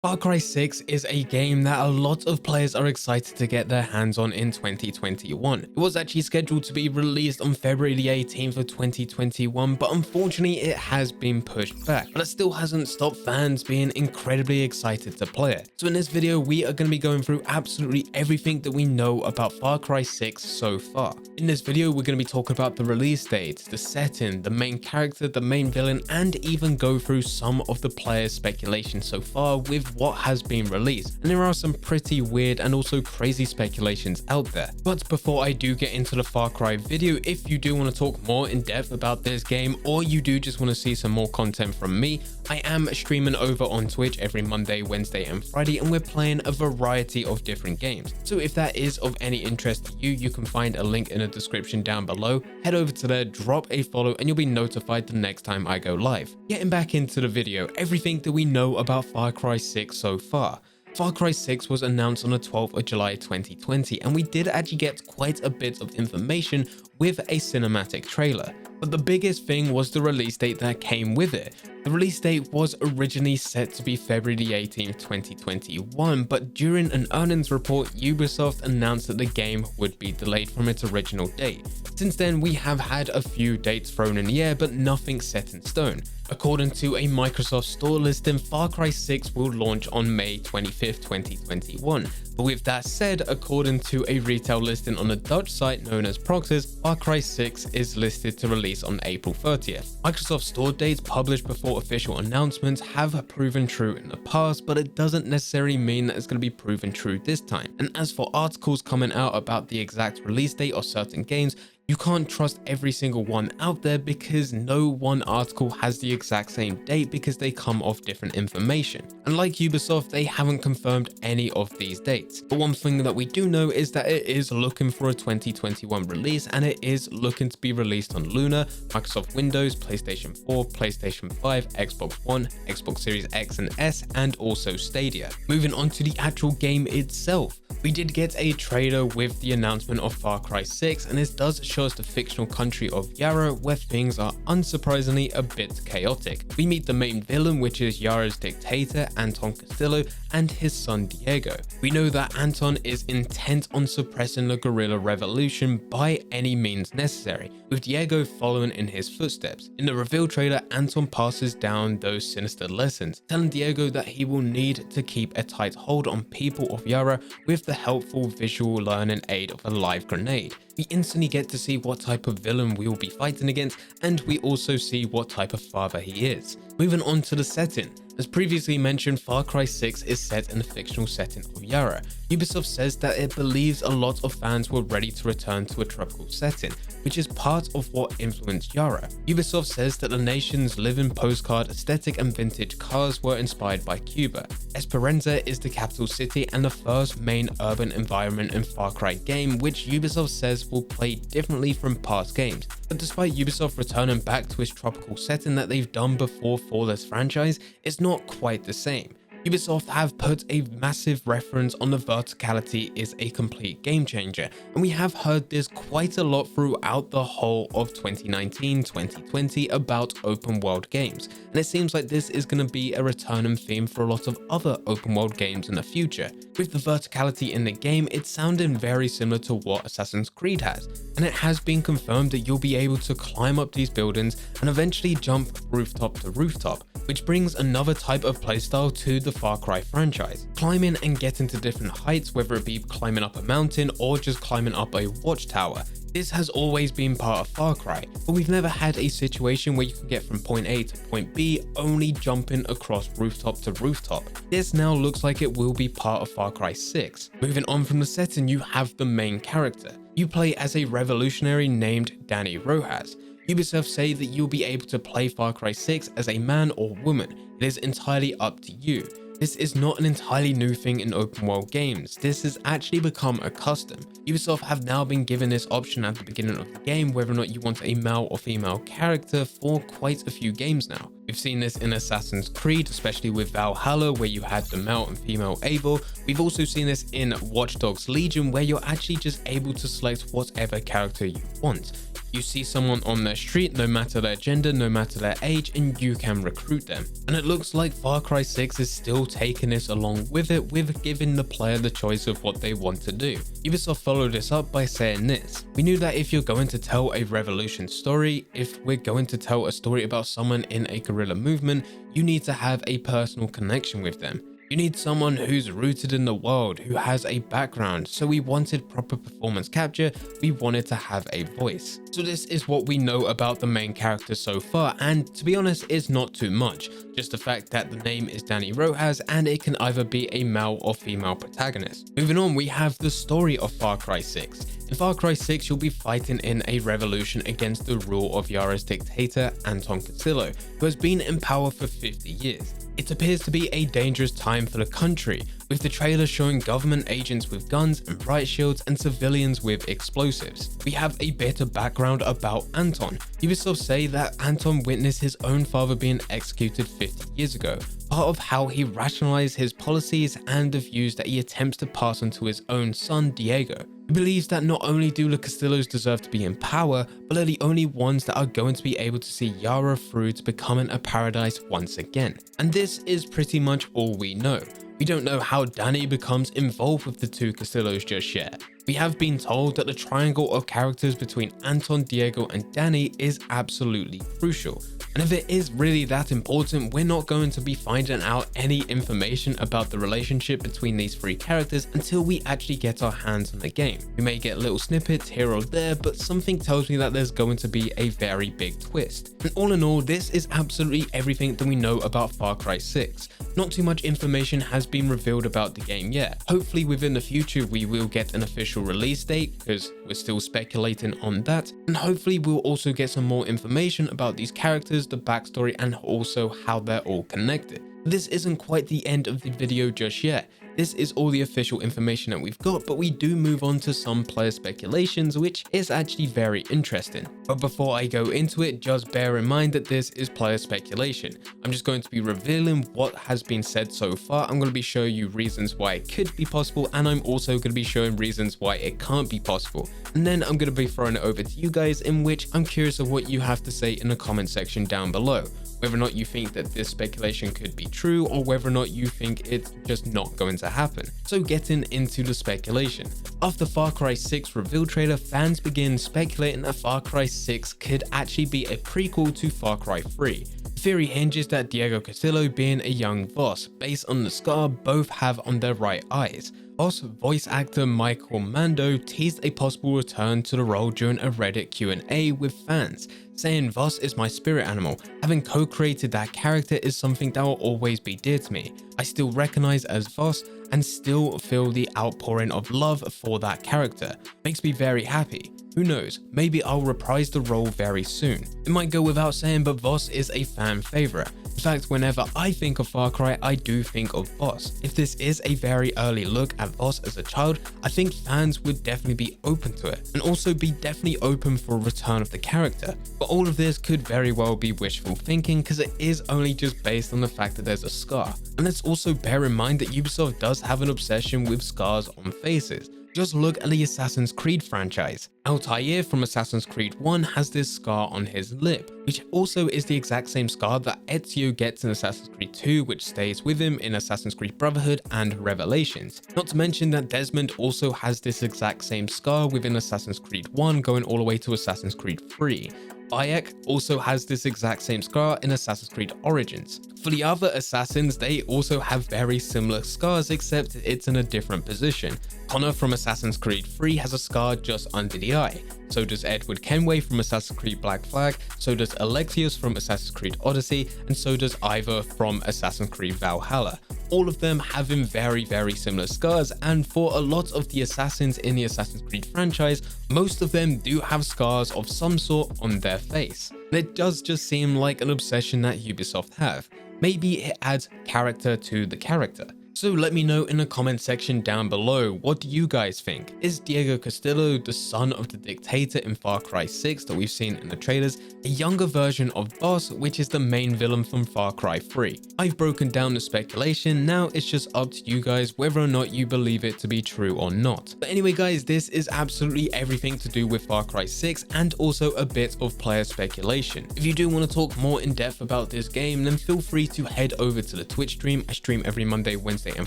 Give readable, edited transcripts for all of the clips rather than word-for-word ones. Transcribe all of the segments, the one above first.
Far Cry 6 is a game that a lot of players are excited to get their hands on in 2021. It was actually scheduled to be released on February the 18th of 2021, but unfortunately it has been pushed back. But it still hasn't stopped fans being incredibly excited to play it. So in this video, we are going to be going through absolutely everything that we know about Far Cry 6 so far. In this video, we're going to be talking about the release date, the setting, the main character, the main villain, and even go through some of the players' speculation so far with what has been released. And there are some pretty weird and also crazy speculations out there. But before I do get into the Far Cry video, if you do want to talk more in depth about this game, or you do just want to see some more content from me, I am streaming over on Twitch every Monday, Wednesday and Friday, and we're playing a variety of different games. So if that is of any interest to you, you can find a link in the description down below. Head over to there, drop a follow, and you'll be notified the next time I go live. Getting back into the video, everything that we know about Far Cry 6 so far. Far Cry 6 was announced on the 12th of July 2020, and we did actually get quite a bit of information with a cinematic trailer. But the biggest thing was the release date that came with it. The release date was originally set to be February the 18th, 2021, but during an earnings report, Ubisoft announced that the game would be delayed from its original date. Since then, we have had a few dates thrown in the air, but nothing set in stone. According to a Microsoft Store listing, Far Cry 6 will launch on May 25th, 2021. But with that said, according to a retail listing on a Dutch site known as Proxys, Far Cry 6 is listed to release on April 30th. Microsoft Store dates published before official announcements have proven true in the past, but it doesn't necessarily mean that it's going to be proven true this time. And as for articles coming out about the exact release date of certain games, you can't trust every single one out there because no one article has the exact same date because they come off different information. And like Ubisoft, they haven't confirmed any of these dates. But one thing that we do know is that it is looking for a 2021 release, and it is looking to be released on Luna, Microsoft Windows, PlayStation 4, PlayStation 5, Xbox One, Xbox Series X and S, and also Stadia. Moving on to the actual game itself. We did get a trailer with the announcement of Far Cry 6, and this does show us the fictional country of Yara, where things are unsurprisingly a bit chaotic. We meet the main villain, which is Yara's dictator, Anton Castillo, and his son Diego. We know that Anton is intent on suppressing the guerrilla revolution by any means necessary, with Diego following in his footsteps. In the reveal trailer, Anton passes down those sinister lessons, telling Diego that he will need to keep a tight hold on people of Yara with the helpful visual learning aid of a live grenade. We instantly get to see what type of villain we will be fighting against, and we also see what type of father he is. Moving on to the setting. As previously mentioned, Far Cry 6 is set in the fictional setting of Yara. Ubisoft says that it believes a lot of fans were ready to return to a tropical setting, which is part of what influenced Yara. Ubisoft says that the nation's living postcard aesthetic and vintage cars were inspired by Cuba. Esperanza is the capital city and the first main urban environment in Far Cry game, which Ubisoft says will play differently from past games. But despite Ubisoft returning back to its tropical setting that they've done before for this franchise, it's not quite the same. Ubisoft have put a massive reference on the Verticality is a complete game changer, and we have heard this quite a lot throughout the whole of 2019-2020 about open world games, and it seems like this is going to be a returning theme for a lot of other open world games in the future. With the Verticality in the game, it's sounding very similar to what Assassin's Creed has, and it has been confirmed that you'll be able to climb up these buildings and eventually jump rooftop to rooftop, which brings another type of playstyle to the Far Cry franchise. Climbing and getting to different heights, whether it be climbing up a mountain or just climbing up a watchtower. This has always been part of Far Cry, but we've never had a situation where you can get from point A to point B only jumping across rooftop to rooftop. This now looks like it will be part of Far Cry 6. Moving on from the setting, you have the main character. You play as a revolutionary named Danny Rojas. Ubisoft say that you'll be able to play Far Cry 6 as a man or woman. It is entirely up to you. This is not an entirely new thing in open world games. This has actually become a custom. Ubisoft have now been given this option at the beginning of the game whether or not you want a male or female character for quite a few games now. We've seen this in Assassin's Creed, especially with Valhalla, where you had the male and female Eivor. We've also seen this in Watch Dogs Legion, where you're actually just able to select whatever character you want. You see someone on their street, no matter their gender, no matter their age, and you can recruit them. And it looks like Far Cry 6 is still taking this along with it, with giving the player the choice of what they want to do. Ubisoft followed this up by saying this: "We knew that if you're going to tell a revolution story, if we're going to tell a story about someone in a guerrilla movement, you need to have a personal connection with them. You need someone who's rooted in the world, who has a background, so we wanted proper performance capture, we wanted to have a voice." So this is what we know about the main character so far, and to be honest, it's not too much. Just the fact that the name is Danny Rojas and it can either be a male or female protagonist. Moving on, we have the story of Far Cry 6. In Far Cry 6, you'll be fighting in a revolution against the rule of Yara's dictator, Anton Castillo, who has been in power for 50 years. It appears to be a dangerous time for the country, with the trailer showing government agents with guns and riot shields and civilians with explosives. We have a bit of background about Anton. Ubisoft say that Anton witnessed his own father being executed 50 years ago, part of how he rationalized his policies and the views that he attempts to pass on to his own son Diego. He believes that not only do the Castillos deserve to be in power, but are the only ones that are going to be able to see Yara through to becoming a paradise once again. And this is pretty much all we know. We don't know how Danny becomes involved with the two Castillos just yet. We have been told that the triangle of characters between Anton, Diego, and Danny is absolutely crucial. And if it is really that important, we're not going to be finding out any information about the relationship between these three characters until we actually get our hands on the game. We may get little snippets here or there, but something tells me that there's going to be a very big twist. And all in all, this is absolutely everything that we know about Far Cry 6. Not too much information has been revealed about the game yet. Hopefully within the future we will get an official release date, because we're still speculating on that, and hopefully we'll also get some more information about these characters, the backstory, and also how they're all connected. This isn't quite the end of the video just yet. This is all the official information that we've got, but we do move on to some player speculations, which is actually very interesting. But before I go into it, just bear in mind that this is player speculation. I'm just going to be revealing what has been said so far. I'm going to be showing you reasons why it could be possible, and I'm also going to be showing reasons why it can't be possible. And then I'm going to be throwing it over to you guys, in which I'm curious of what you have to say in the comment section down below. Whether or not you think that this speculation could be true, or whether or not you think it's just not going to happen. So getting into the speculation. After Far Cry 6 reveal trailer, fans begin speculating that Far Cry 6 could actually be a prequel to Far Cry 3. The theory hinges that Diego Castillo being a young Voss, based on the scar both have on their right eyes. Voss voice actor Michael Mando teased a possible return to the role during a Reddit Q&A with fans, saying, "Voss is my spirit animal. Having co-created that character is something that will always be dear to me. I still recognize as Voss and still feel the outpouring of love for that character. Makes me very happy. Who knows, maybe I'll reprise the role very soon." It might go without saying, but Voss is a fan favorite. In fact, whenever I think of Far Cry, I do think of Voss. If this is a very early look at Voss as a child, I think fans would definitely be open to it, and also be definitely open for a return of the character. But all of this could very well be wishful thinking, because it is only just based on the fact that there's a scar. And let's also bear in mind that Ubisoft does have an obsession with scars on faces. Just look at the Assassin's Creed franchise. Altair from Assassin's Creed 1 has this scar on his lip, which also is the exact same scar that Ezio gets in Assassin's Creed 2, which stays with him in Assassin's Creed Brotherhood and Revelations. Not to mention that Desmond also has this exact same scar within Assassin's Creed 1 going all the way to Assassin's Creed 3. Bayek also has this exact same scar in Assassin's Creed Origins. For the other assassins, they also have very similar scars, except it's in a different position. Connor from Assassin's Creed 3 has a scar just under the eye. So does Edward Kenway from Assassin's Creed Black Flag, so does Alexios from Assassin's Creed Odyssey, and so does Ivor from Assassin's Creed Valhalla. All of them having very similar scars, and for a lot of the assassins in the Assassin's Creed franchise, most of them do have scars of some sort on their face. And it does just seem like an obsession that Ubisoft have. Maybe it adds character to the character. So let me know in the comment section down below, what do you guys think? Is Diego Castillo, the son of the dictator in Far Cry 6 that we've seen in the trailers, a younger version of Boss, which is the main villain from Far Cry 3? I've broken down the speculation, now it's just up to you guys whether or not you believe it to be true or not. But anyway guys, this is absolutely everything to do with Far Cry 6 and also a bit of player speculation. If you do want to talk more in depth about this game, then feel free to head over to the Twitch stream. I stream every Monday, Wednesday and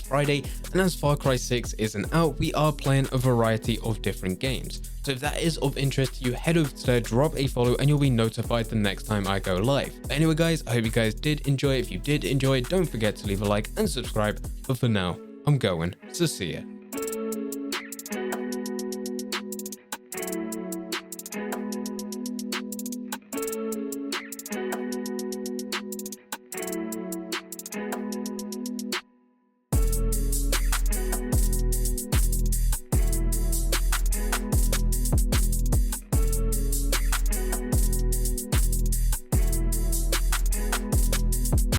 Friday, and as Far Cry 6 isn't out, we are playing a variety of different games. So if that is of interest to you, head over to there, drop a follow, and you'll be notified the next time I go live. But anyway guys, I hope you guys did enjoy. If you did enjoy, don't forget to leave a like and subscribe. But for now, I'm going, so see ya.